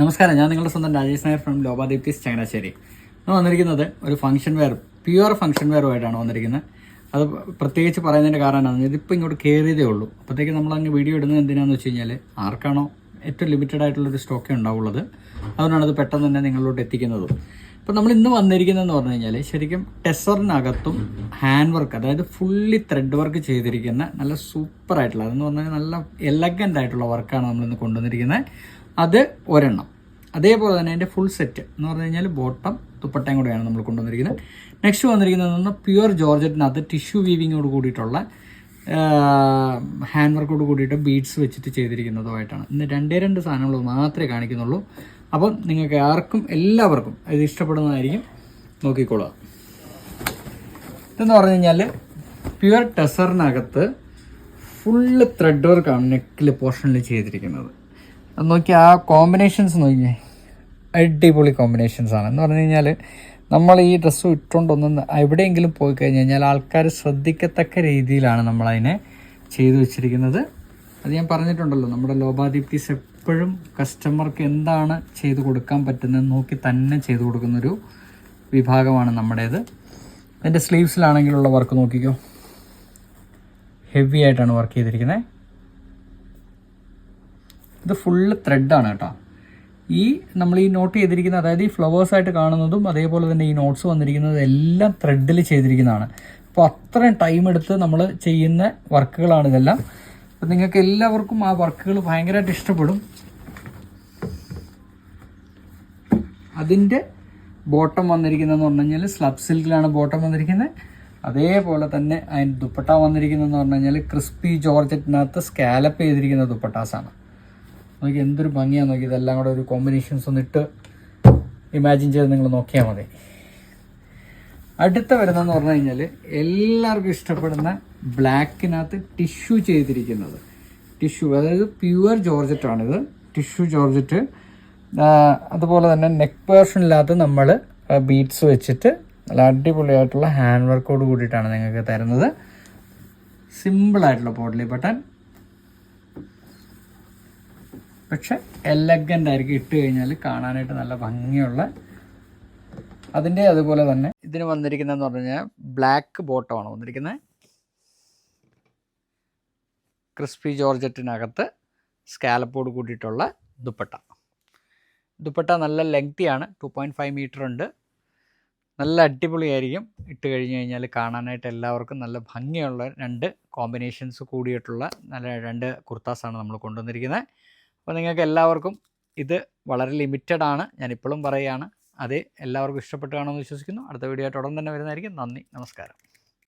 നമസ്കാരം, ഞാൻ നിങ്ങളുടെ സ്വന്തം രാജേഷ് നായർ ഫ്രം ലോബാദീപ്തിസ് ചങ്ങനാശ്ശേരി. നമ്മൾ വന്നിരിക്കുന്നത് ഒരു ഫംഗ്ഷൻ വെയർ, പ്യുവർ ഫംഗ്ഷൻ വെയറുമായിട്ടാണ് വന്നിരിക്കുന്നത്. അത് പ്രത്യേകിച്ച് പറയുന്നതിൻ്റെ കാരണം എന്താണെന്ന് ഇതിപ്പോൾ ഇങ്ങോട്ട് കയറിയതേ ഉള്ളൂ. അപ്പോഴത്തേക്ക് നമ്മളങ്ങ് വീഡിയോ ഇടുന്നത് എന്തിനാണെന്ന് വെച്ച് കഴിഞ്ഞാൽ ആർക്കാണോ ഏറ്റവും ലിമിറ്റഡ് ആയിട്ടുള്ളൊരു സ്റ്റോക്കേ ഉണ്ടാവുള്ളത്, അതുകൊണ്ടാണ് അത് പെട്ടെന്ന് തന്നെ നിങ്ങളിലോട്ട് എത്തിക്കുന്നത്. അപ്പോൾ നമ്മൾ ഇന്ന് വന്നിരിക്കുന്നതെന്ന് പറഞ്ഞു കഴിഞ്ഞാൽ ശരിക്കും ടെസറിനകത്തും ഹാൻഡ് വർക്ക്, അതായത് ഫുള്ളി ത്രെഡ് വർക്ക് ചെയ്തിരിക്കുന്ന നല്ല സൂപ്പറായിട്ടുള്ള, അതെന്ന് പറഞ്ഞാൽ നല്ല എലഗൻ്റ് ആയിട്ടുള്ള വർക്കാണ് നമ്മളിന്ന് കൊണ്ടുവന്നിരിക്കുന്നത്. അത് ഒരെണ്ണം. അതേപോലെ തന്നെ അതിൻ്റെ ഫുൾ സെറ്റ് എന്ന് പറഞ്ഞു കഴിഞ്ഞാൽ ബോട്ടം ദുപ്പട്ടയും കൂടെയാണ് നമ്മൾ കൊണ്ടുവന്നിരിക്കുന്നത്. നെക്സ്റ്റ് വന്നിരിക്കുന്നത് പ്യുവർ ജോർജറ്റിനകത്ത് ടിഷ്യൂ വീവിങ്ങോട് കൂടിയിട്ടുള്ള ഹാൻഡ് വർക്കോട് കൂടിയിട്ട് ബീഡ്സ് വെച്ചിട്ട് ചെയ്തിരിക്കുന്നതുമായിട്ടാണ്. ഇന്ന് രണ്ട് സാധനങ്ങൾ മാത്രമേ കാണിക്കുന്നുള്ളൂ. അപ്പം നിങ്ങൾക്ക് എല്ലാവർക്കും ഇത് ഇഷ്ടപ്പെടുന്നതായിരിക്കും. നോക്കിക്കോളുക. ഇതെന്ന് പറഞ്ഞു കഴിഞ്ഞാൽ പ്യുവർ ടെസറിനകത്ത് ഫുള്ള് ത്രെഡ് വർക്കാണ് നെക്കിൽ പോർഷനിൽ ചെയ്തിരിക്കുന്നത്. അത് നോക്കി ആ കോമ്പിനേഷൻസ് നോക്കിയേ, അടിപൊളി കോമ്പിനേഷൻസ് ആണ്. എന്ന് പറഞ്ഞു കഴിഞ്ഞാൽ നമ്മൾ ഈ ഡ്രസ്സ് ഇട്ടുകൊണ്ടൊന്നും എവിടെയെങ്കിലും പോയി കഴിഞ്ഞ് കഴിഞ്ഞാൽ ആൾക്കാർ ശ്രദ്ധിക്കത്തക്ക രീതിയിലാണ് നമ്മളതിനെ ചെയ്തു വെച്ചിരിക്കുന്നത്. അത് ഞാൻ പറഞ്ഞിട്ടുണ്ടല്ലോ, നമ്മുടെ ലോബാദീപ്തിസ് എപ്പോഴും കസ്റ്റമർക്ക് എന്താണ് ചെയ്തു കൊടുക്കാൻ പറ്റുന്നത് നോക്കി തന്നെ ചെയ്തു കൊടുക്കുന്നൊരു വിഭാഗമാണ് നമ്മുടേത്. അതിൻ്റെ സ്ലീവ്സിലാണെങ്കിലുള്ള വർക്ക് നോക്കിക്കോ, ഹെവി ആയിട്ടാണ് വർക്ക് ചെയ്തിരിക്കുന്നത്. ഇത് ഫുള്ള് ത്രെഡാണ് കേട്ടോ. ഈ നമ്മൾ ഈ നോട്ട് ചെയ്തിരിക്കുന്ന, അതായത് ഈ ഫ്ലവേഴ്സായിട്ട് കാണുന്നതും അതേപോലെ തന്നെ ഈ നോട്ട്സ് വന്നിരിക്കുന്നത് എല്ലാം ത്രെഡിൽ ചെയ്തിരിക്കുന്നതാണ്. അപ്പോൾ അത്രയും ടൈം എടുത്ത് നമ്മൾ ചെയ്യുന്ന വർക്കുകളാണ് ഇതെല്ലാം. അപ്പോൾ നിങ്ങൾക്ക് എല്ലാവർക്കും ആ വർക്കുകൾ ഭയങ്കരമായിട്ട് ഇഷ്ടപ്പെടും. അതിൻ്റെ ബോട്ടം വന്നിരിക്കുന്നതെന്ന് പറഞ്ഞു കഴിഞ്ഞാൽ സ്ലബ് സിൽക്കിലാണ് ബോട്ടം വന്നിരിക്കുന്നത്. അതേപോലെ തന്നെ അതിൻ്റെ ദുപ്പട്ട വന്നിരിക്കുന്നതെന്ന് പറഞ്ഞു കഴിഞ്ഞാൽ ക്രിസ്പി ജോർജറ്റിനകത്ത് സ്കാലപ്പ് ചെയ്തിരിക്കുന്ന ദുപ്പട്ടാസാണ്. നോക്കി എന്തൊരു ഭംഗിയാണ് നോക്കി. ഇതെല്ലാം കൂടെ ഒരു കോമ്പിനേഷൻസ് ഒന്നിട്ട് ഇമാജിൻ ചെയ്ത് നിങ്ങൾ നോക്കിയാൽ മതി. അടുത്ത വരുന്നതെന്ന് പറഞ്ഞു കഴിഞ്ഞാൽ എല്ലാവർക്കും ഇഷ്ടപ്പെടുന്ന ബ്ലാക്കിനകത്ത് ടിഷ്യൂ ചെയ്തിരിക്കുന്നത്. ടിഷ്യൂ, അതായത് പ്യുവർ ജോർജറ്റാണിത്, ടിഷ്യൂ ജോർജറ്റ്. അതുപോലെ തന്നെ നെക്ക് പോർഷനിനകത്ത് നമ്മൾ ബീഡ്സ് വെച്ചിട്ട് നല്ല അടിപൊളിയായിട്ടുള്ള ഹാൻഡ് വർക്കോട് കൂടിയിട്ടാണ് നിങ്ങൾക്ക് തരുന്നത്. സിമ്പിളായിട്ടുള്ള പോട്ട്ലി ബട്ടൺ, പക്ഷെ എലഗൻ്റ് ആയിരിക്കും. ഇട്ട് കഴിഞ്ഞാൽ കാണാനായിട്ട് നല്ല ഭംഗിയുള്ള. അതിൻ്റെ അതുപോലെ തന്നെ ഇതിന് വന്നിരിക്കുന്നതെന്ന് പറഞ്ഞു കഴിഞ്ഞാൽ ബ്ലാക്ക് ബോട്ടമാണ് വന്നിരിക്കുന്നത്. ക്രിസ്പി ജോർജറ്റിനകത്ത് സ്കാലപ്പോട് കൂടിയിട്ടുള്ള ദുപ്പട്ട. ദുപ്പട്ട നല്ല ലെങ്തിയാണ്, 2.5 മീറ്റർ ഉണ്ട്. നല്ല അടിപൊളിയായിരിക്കും. ഇട്ട് കഴിഞ്ഞ് കഴിഞ്ഞാൽ കാണാനായിട്ട് എല്ലാവർക്കും നല്ല ഭംഗിയുള്ള 2 കോമ്പിനേഷൻസ് കൂടിയിട്ടുള്ള നല്ല 2 കുർത്താസാണ് നമ്മൾ കൊണ്ടുവന്നിരിക്കുന്നത്. അപ്പോൾ നിങ്ങൾക്ക് എല്ലാവർക്കും ഇത് വളരെ ലിമിറ്റഡ് ആണ്, ഞാനിപ്പോഴും പറയുകയാണ്. അത് എല്ലാവർക്കും ഇഷ്ടപ്പെട്ട് കാണുമെന്ന് വിശ്വസിക്കുന്നു. അടുത്ത വീഡിയോ ആയിട്ട് ഉടൻ തന്നെ വരുന്നതായിരിക്കും. നന്ദി, നമസ്കാരം.